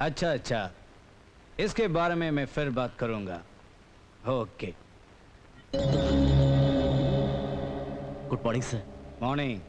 अच्छा अच्छा, इसके बारे में मैं फिर बात करूंगा. Okay. Good morning sir. Morning.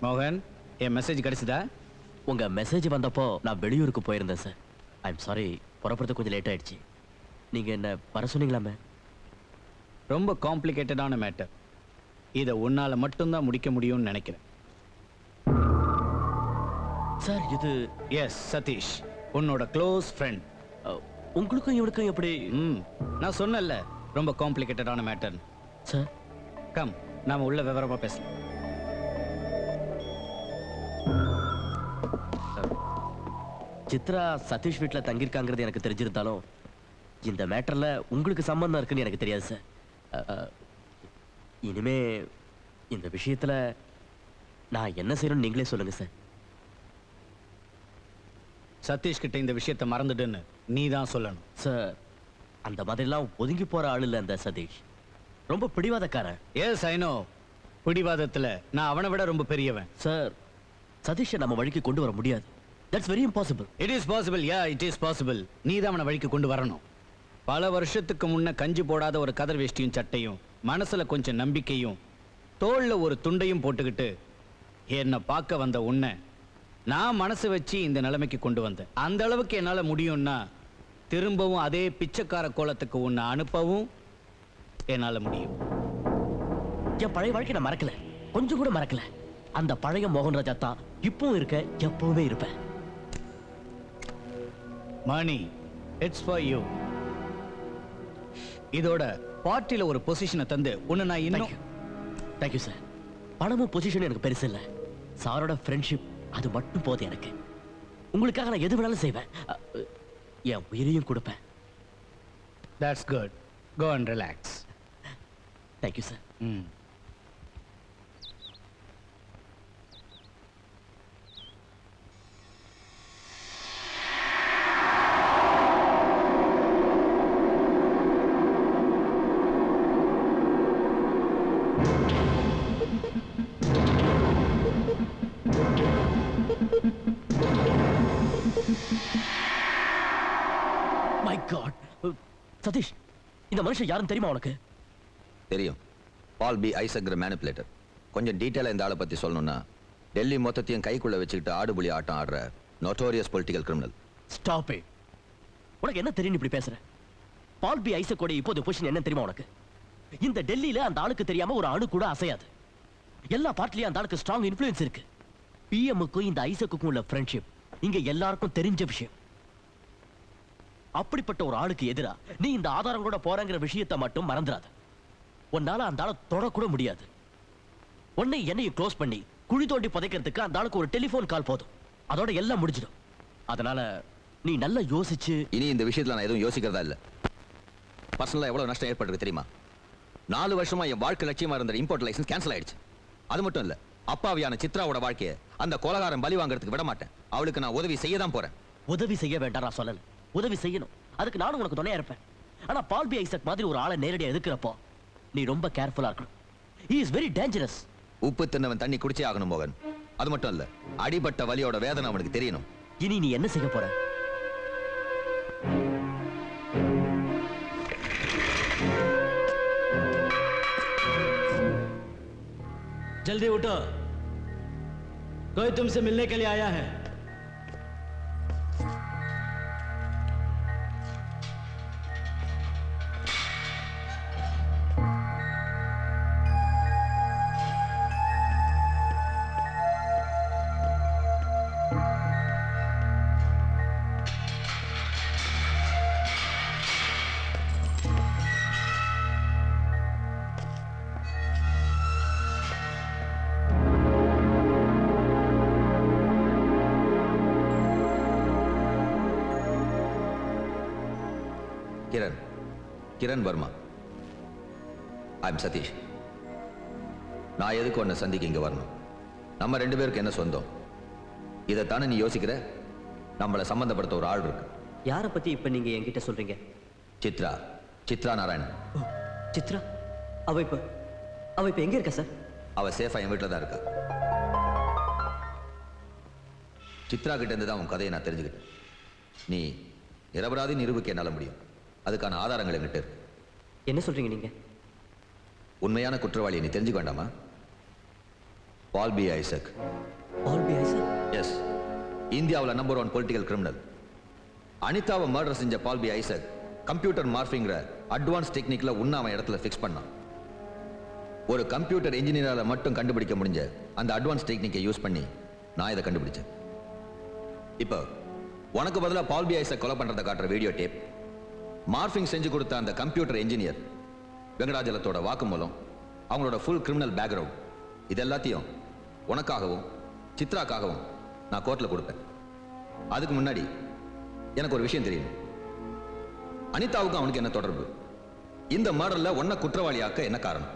மோகன், என் மெசேஜ் கிடைச்சதா? உங்க மெசேஜ் வந்தப்போ நான் வெளியூருக்கு போயிருந்தேன் சார். ஐ எம் சாரி, புறப்படுறது கொஞ்சம் லேட் ஆயிடுச்சு. நீங்க என்ன வர சொன்னீங்களாமே? ரொம்ப காம்ப்ளிகேட்டடான மேட்டர். இதை உன்னால மட்டும்தான் முடிக்க முடியும்னு நினைக்கிறேன். சார் இது எஸ் சதீஷ், உன்னோட க்ளோஸ் ஃப்ரெண்ட். உங்களுக்கும் இவனுக்கும் எப்படி? நான் சொன்னேன்ல ரொம்ப காம்ப்ளிகேட்டடான மேட்டர். சார் கம், நாம உள்ள விவரமா பேசலாம். சித்ரா சதீஷ் வீட்டில் தங்கியிருக்காங்கிறது எனக்கு தெரிஞ்சிருந்தாலும் இந்த மேட்டர்ல உங்களுக்கு சம்பந்தம் இருக்குன்னு எனக்கு தெரியாது சார். இனிமே இந்த விஷயத்துல நான் என்ன செய்யணும்னு நீங்களே சொல்லுங்க சார். சதீஷ் கிட்ட இந்த விஷயத்தை மறந்துடுன்னு நீ தான் சொல்லணும் சார். அந்த மாதிரிலாம் ஒதுங்கி போற ஆள் இல்ல அந்த சதீஷ். ரொம்ப பிடிவாதக்காரன். S I know. பிடிவாதத்துல நான் அவனை விட ரொம்ப பெரியவன். சார் சதீஷை நம்ம வழிக்கு கொண்டு வர முடியாது. That's very impossible. It is possible. Yeah, it is possible. நீ தான் அவனை வழிக்கு கொண்டு வரணும். பல வருஷத்துக்கு முன்ன கஞ்சி போடாத ஒரு கதர் வேஷ்டியும் சட்டையும், மனசுல கொஞ்சம் நம்பிக்கையும், தோல்ல ஒரு துண்டையும் போட்டுக்கிட்டு என்னை பார்க்க வந்த உன்னை நான் மனசு வச்சு இந்த நிலைமைக்கு கொண்டு வந்தேன். அந்த அளவுக்கு என்னால முடியும்னா திரும்பவும் அதே பிச்சைக்கார கோலத்துக்கு உன்னை அனுப்பவும் என்னால முடியும். என் பழைய வாழ்க்கை நான் மறக்கல, கொஞ்சம் கூட மறக்கல. அந்த பழைய மோகன்ராஜா தான் இப்பவும் இருக்க, எப்பவுமே இருப்பேன். மணி, இட்ஸ் ஃபார் யூ. இதோட பார்ட்டில ஒரு பொசிஷனை தந்து உன்னை நான் இன்னும். Thank you sir. பணமும் பொசிஷன் எனக்கு பெருசு இல்லை. சாரோட ஃப்ரெண்ட்ஷிப் அது மட்டும் போதும் எனக்கு. உங்களுக்காக நான் எது வேணாலும் செய்வேன். என் உயிரையும் கொடுப்பேன். That's good. Go and relax. Thank you sir. My God. Satish, இந்த மனுஷன் யாருன்னு தெரியுமா உனக்கு? தெரியும். பால் பி ஐசக்ர மேனிபுலேட்டர். கொஞ்சம் டீட்டெயிலாக இந்த ஆளை பற்றி சொல்லணும்னா, டெல்லி மொத்தத்தையும் கைக்குள்ள வச்சுக்கிட்டு ஆடுபுலி ஆட்டம் ஆடுற notorious political criminal. Stop it. உனக்கு என்ன தெரியும் இப்படி பேசுற? பால் பி ஐசக்கோட இப்போது பொசிஷன் என்ன தெரியுமா உனக்கு? இந்த டெல்லியில அந்த ஆளுக்கு தெரியாம ஒரு அணு கூட அசையாது. எல்லா பார்ட்லயும் அந்த ஆளுக்கு ஸ்ட்ராங் இன்ஃப்ளூயன்ஸ் இருக்கு. பிஎம்முக்கும் இந்த ஐசக்குக்கும் உள்ள ஃப்ரெண்ட்ஷிப் இங்க எல்லாருக்கும் தெரிஞ்ச விஷயம். அப்படிப்பட்ட ஒரு ஆளுக்கு எதிரா நீ இந்த ஆதாரங்களோட போறங்கிற விஷயத்தை மட்டும் மறந்துடாத. உன்னால அந்த ஆளை தொடக்கூட முடியாது. உன்னை என்னையும் க்ளோஸ் பண்ணி குழி தோண்டி புதைக்கிறதுக்கு அந்த ஆளுக்கு ஒரு டெலிபோன் கால் போதும். அதோட எல்லாம் முடிஞ்சிடும். அதனால நீ நல்லா யோசிச்சு. இனி இந்த விஷயத்துல நான் எதுவும் யோசிக்கிறதா இல்ல. பர்சனலா எவ்வளவு நஷ்டம் ஏற்பட்டிருக்கு தெரியுமா? 4 வருஷமா என் வாழ்க்கை லட்சியமா இருந்த இம்போர்ட் லைசன்ஸ் கேன்சல் ஆயிடுச்சு. அது மட்டும் இல்ல, அப்பாவியான சித்ராவோட வாழ்க்கையை அந்த கொலகாரன் பலி வாங்குறதுக்கு விட மாட்டேன். அவளுக்கு நான் உதவி செய்ய தான் போறேன். உதவி செய்ய வேண்டாம் நான் சொல்லல. உதவி செய்யணும். அதுக்கு நானும் உனக்கு துணையா இருப்பேன். ஆனா பால் பி ஐசக் மாதிரி ஒரு ஆளை நேரடியா எதுக்குறப்போ நீ ரொம்ப கேர்ஃபுல்லா இருக்கணும். he is very dangerous. உப்பு தின்னவன் தண்ணி குடிச்சே ஆகணும் மோகன். அது மட்டும் இல்ல, அடிபட்ட வலியோட வேதனை அவனுக்கு தெரியணும். இனி நீ என்ன செய்ய போற? जल्दी उठो, कोई तुमसे मिलने के लिए आया है. கிரண் வர்மா. I am Satish. நான் எதுக்கு உன்னை சந்திக்க இங்க வரணும்? நம்ம 2 பேருக்கு என்ன சொந்தம்? இதைத்தானே நீ யோசிக்கிற? நம்மளை சம்பந்தப்படுத்த ஒரு ஆள் இருக்கு. யாரை பத்தி இப்ப நீங்க என்கிட்ட சொல்றீங்க? சித்ரா. சித்ரா நாராயணன். சித்ரா? அவ இப்ப எங்க இருக்கா சார்? அவ சேஃபா என் வீட்டில் தான் இருக்கா. சித்ரா கிட்ட இருந்து தான் உன் கதையை நான் தெரிஞ்சுக்கிட்டேன். நீ நிரபராதி நிரூபிக்க என்னால முடியும். அதுக்கான ஆதாரங்கள் என்கிட்ட இருக்கு. என்ன சொல்றீங்க நீங்க? உண்மையான குற்றவாளியை நீ தெரிஞ்சுக்க வேண்டாமா? பால் பி ஐசக். பால் பி ஐசக்? எஸ், இந்தியாவில் நம்பர் 1 பொலிட்டிக்கல் கிரிமினல். அனிதாவை மர்டர் செஞ்ச பால் பி ஐசக் கம்ப்யூட்டர் மார்பிங்கிற அட்வான்ஸ் டெக்னிக்ல அவன் இடத்துல ஃபிக்ஸ் பண்ணான். ஒரு கம்ப்யூட்டர் இன்ஜினியரால மட்டும் கண்டுபிடிக்க முடிஞ்ச அந்த அட்வான்ஸ் டெக்னிக்கை யூஸ் பண்ணி நான் இதை கண்டுபிடிச்சேன். இப்போ உனக்கு பதிலா பால் பி ஐசக் கொலை பண்றதை காட்டுற வீடியோ டேப், மார்பிங் செஞ்சு கொடுத்த அந்த கம்ப்யூட்டர் இன்ஜினியர் வெங்கடாஜலத்தோட வாக்குமூலம், அவங்களோட ஃபுல் கிரிமினல் பேக்ரவுண்ட், இது எல்லாத்தையும் உனக்காகவும் சித்ராக்காகவும் நான் கோர்ட்ல கொடுப்பேன். அதுக்கு முன்னாடி எனக்கு ஒரு விஷயம் தெரியும். அனிதாவுக்கும் அவனுக்கு என்ன தொடர்பு? இந்த மர்டர்ல உன்னை குற்றவாளியாக்க என்ன காரணம்?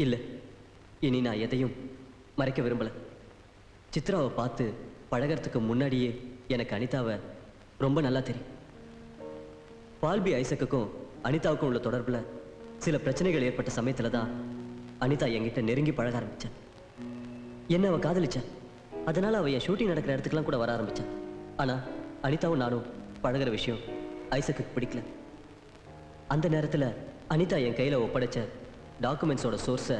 இல்ல, இனி நான் எதையும் மறைக்க விரும்பல. சித்ராவை பார்த்து பழகிறதுக்கு முன்னாடியே எனக்கு அனிதாவை ரொம்ப நல்லா தெரியும். பால்பி ஐசக்குக்கும் அனிதாவுக்கும் உள்ள தொடர்புல சில பிரச்சனைகள் ஏற்பட்ட சமயத்துல தான் அனிதா என்கிட்ட நெருங்கி பழக ஆரம்பிச்சான். என்ன அவ காதலிச்சான். அதனால அவ என் ஷூட்டிங் நடக்கிற இடத்துக்குலாம் கூட வர ஆரம்பிச்சான். ஆனா அனிதாவும் நானும் பழகிற விஷயம் ஐசக்கு பிடிக்கல. அந்த நேரத்துல அனிதா என் கையில ஒப்படைச்ச டாக்குமெண்ட்ஸோட சோர்ஸை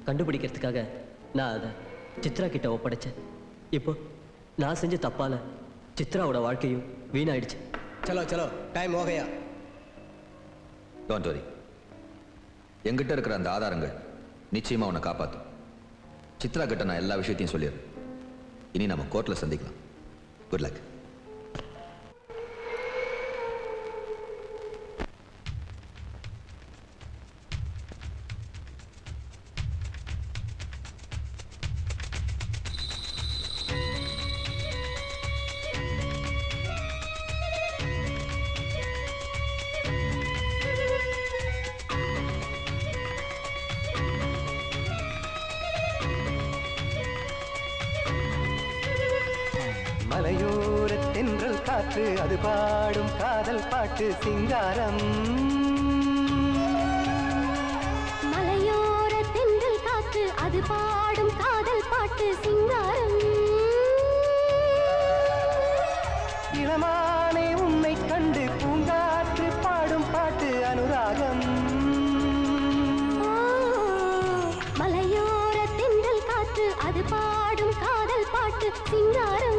கண்டுபிடிக்கிறதுக்காக நான் அதை சித்ரா கிட்ட ஒப்படைச்சேன். இப்போ நான் செஞ்ச தப்பால சித்ராவோட வாழ்க்கையும் வீணாயிடுச்சு. चलो चलो टाइम हो गया. Don't worry. என்கிட்ட இருக்கிற அந்த ஆதாரங்கள் நிச்சயமா உன்னை காப்பாத்தும். சித்ரா கிட்ட நான் எல்லா விஷயத்தையும் சொல்லிடுறேன். இனி நம்ம கோர்ட்ல சந்திக்கலாம். Good luck. மலையோர தென்றல் காற்று அது பாடும் காதல் பாட்டு சிங்காரம். மலையோர தென்றல் காற்று அது பாடும் காதல் பாட்டு சிங்காரம். இளமானே உன்னை கண்டு பூங்காற்று பாடும் பாட்டு அனுராகம். மலையோர தென்றல் காற்று அது பாடும் காதல் பாட்டு சிங்காரம்.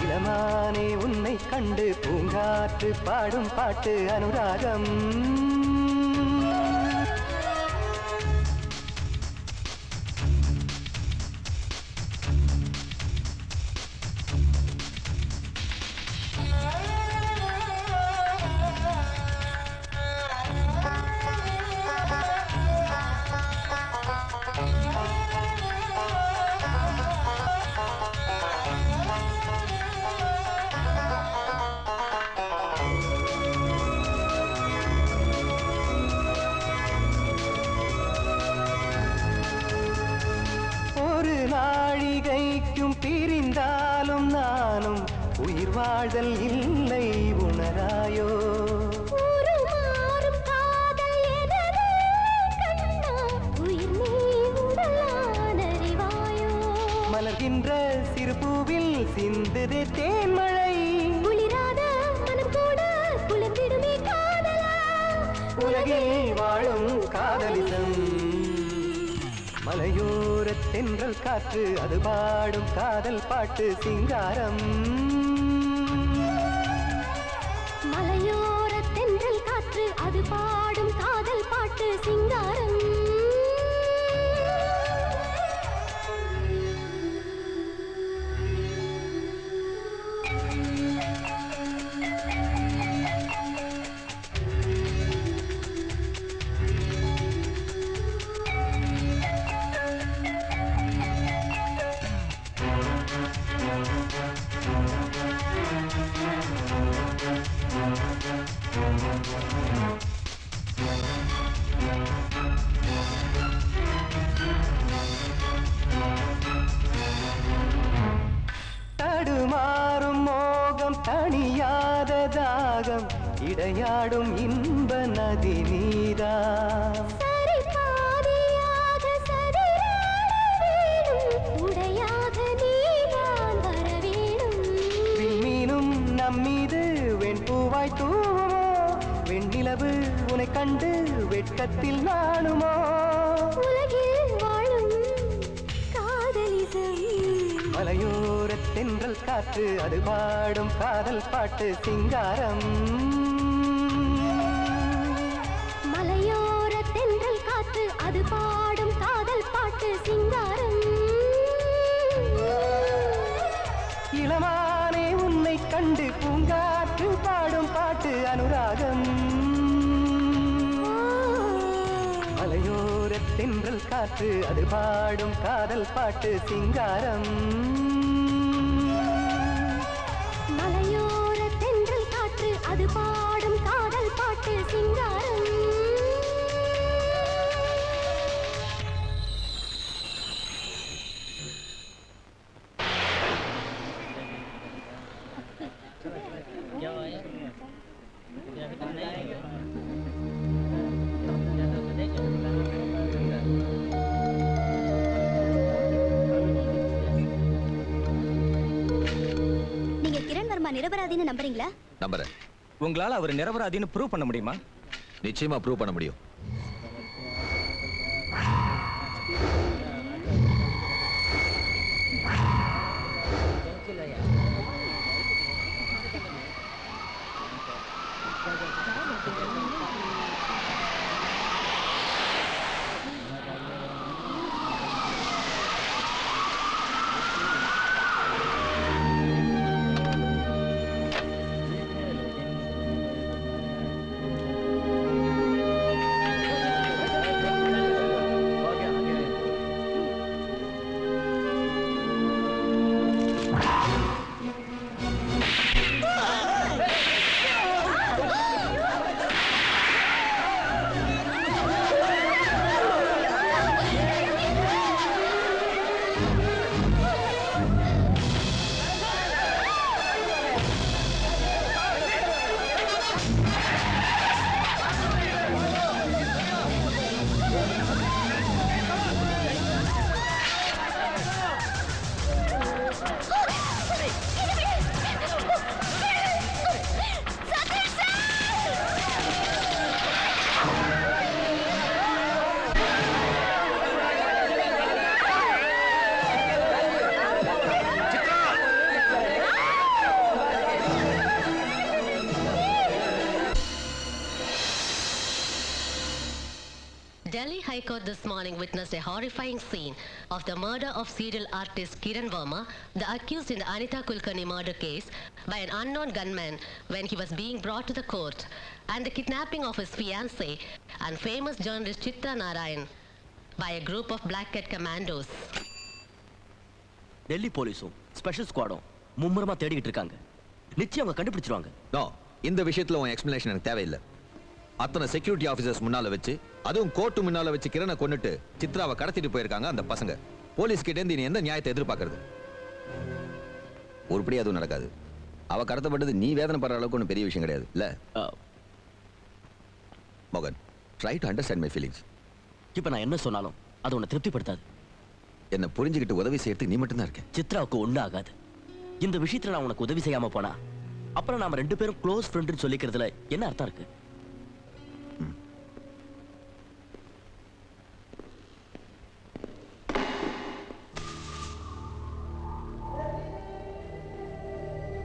இளமானே உன்னை கண்டு பூங்காற்று பாடும் பாட்டு அனுராகம். நாழிகைக்கும் பிரிந்தாலும் நானும் உயிர் வாழ்தல் இல்லை உணராயோ. மலர்கின்ற சிறு பூவில் சிந்துதே தேன்மழை. குளிராத மனம் கூட குளிர்ந்திடுமே காதலா. உலகில் வாழும் காதலிசம். மலையோர தென்றல் காற்று அது பாடும் காதல் பாட்டு சிங்காரம். மலையோர தென்றல் காற்று அது பாடும் காதல் பாட்டு சிங்காரம். தடுமாறும் மோகம் தணியாத தாகம் இடையாடும் இன்ப நதி நீரா. உடையாக நீதான் வெட்கத்தில் நானுமோ உலகில் வாழும் காதலிசம் மலையோர தென்றல் காற்று அது பாடும் காதல் பாட்டு சிங்காரம் மலையோர தென்றல் காற்று அது பாடும் காதல் பாட்டு சிங்காரம் இளமானே உன்னை கண்டு பூங்காற்று பாடும் பாட்டு அனுராகம் மலையோர தென்றல் காற்று அது பாடும் காதல் பாட்டு சிங்காரம் மலையோர தென்றல் காற்று அது பாடும் காதல் பாட்டு சிங்காரம் நீங்க கிரண் வர்மா நிரபராதின்னு நம்புறீங்களா? நம்புறேன். உங்களால அவர் நிரபராதின்னு ப்ரூவ் பண்ண முடியுமா? நிச்சயமா ப்ரூவ் பண்ண முடியும். Delhi High Court this morning witnessed a horrifying scene of the murder of serial artist Kiran Verma, the accused in the Anita Kulkarni murder case, by an unknown gunman when he was being brought to the court, and the kidnapping of his fiancée and famous journalist Chitra Narayan by a group of Black Cat commandos. Delhi போலீஸும் special ஸ்குவாடும் மும்முரமா தேடிக்கிட்டு இருக்காங்க. நிச்சயம் அவங்க கண்டுபிடிச்சிருவாங்க. No, இந்த விஷயத்துல உன் explanation எனக்கு தேவையில்லை. அத்தனை செக்யூரிட்டி ஆபீசர்ஸ் முன்னால வச்சு, அதுவும் கோர்ட்டு முன்னால வச்சு கிரணை கொன்னுட்டு சித்ராவை கடத்திட்டு போயிருக்காங்க அந்த பசங்க. போலீஸ் கிட்ட இருந்து நீ எந்த நியாயத்தை எதிர்பார்க்கறது? ஒருபடி அதுவும் நடக்காது. அவ கடத்தப்பட்டது நீ வேதனைப்படுற அளவுக்கு ஒன்றும் பெரிய விஷயம் கிடையாது இல்ல மோகன். Try to understand my feelings. இப்ப நான் என்ன சொன்னாலும் அது உன்னை திருப்திப்படுத்தாது. என்ன புரிஞ்சுக்கிட்டு உதவி செய்யறதுக்கு நீ மட்டும்தான் இருக்க. சித்ராவுக்கு ஒண்ணு ஆகாது. இந்த விஷயத்துல நான் உனக்கு உதவி செய்யாம போனா அப்புறம் நாம ரெண்டு பேரும் க்ளோஸ் ஃப்ரெண்ட்னு சொல்லிக்கிறதுல என்ன அர்த்தம் இருக்கு?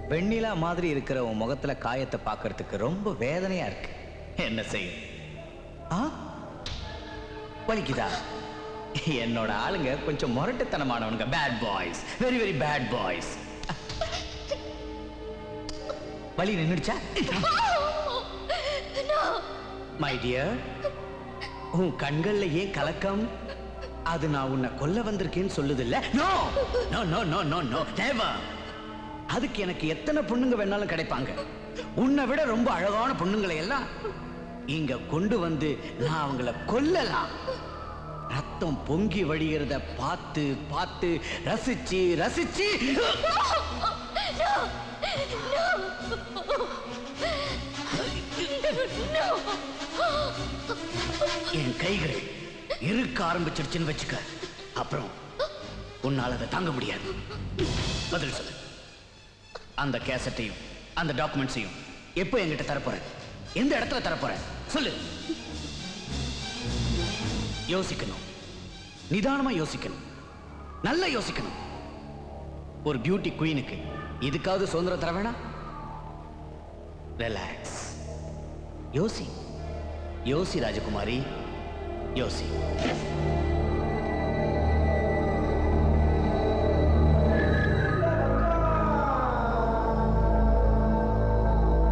வெண்ணிலா மாதிரி இருக்கிற உன் முகத்துல காயத்தை பார்க்கறதுக்கு ரொம்ப வேதனையா இருக்கு. என்ன செய்யும்? வலிக்குதா? என்னோட ஆளுங்க கொஞ்சம் முரட்டுத்தனமானவனுங்க. Bad boys, very very bad boys. வலி நின்னுடுச்சா? மை டியர், உன் கண்கள்ல ஏன் கலக்கம்? அது நான் உன்னை கொல்ல வந்திருக்கேன்னு சொல்லுது இல்ல? No no no no no no never. அதுக்கு எனக்கு எத்தனை பொண்ணுங்க வேணாலும் கிடைப்பாங்க. உன்னை விட ரொம்ப அழகான பொண்ணுங்களை எல்லாம் இங்க கொண்டு வந்து நான் அவங்கள கொல்லலாம். ரத்தம் பொங்கி வழிகிறத பார்த்து பார்த்து ரசிச்சு ரசிச்சு என் கைகள் இருக்க ஆரம்பிச்சிருச்சுன்னு வச்சுக்க. அப்புறம் உன்னால அதை தாங்க முடியாது. பதில் சொல்லு. அந்த கேசட்டையும் அந்த டாக்குமெண்ட்ஸையும் எப்போ என்கிட்ட தரப்போற? எந்த இடத்துல தரப்போற? சொல்லு. யோசிக்கணும், நிதானமா யோசிக்கணும், நல்லா யோசிக்கணும். ஒரு பியூட்டி குயினுக்கு இதுக்காவது சுதந்திரம் தர வேணாம்? ரிலாக்ஸ், யோசி யோசி ராஜகுமாரி, யோசி.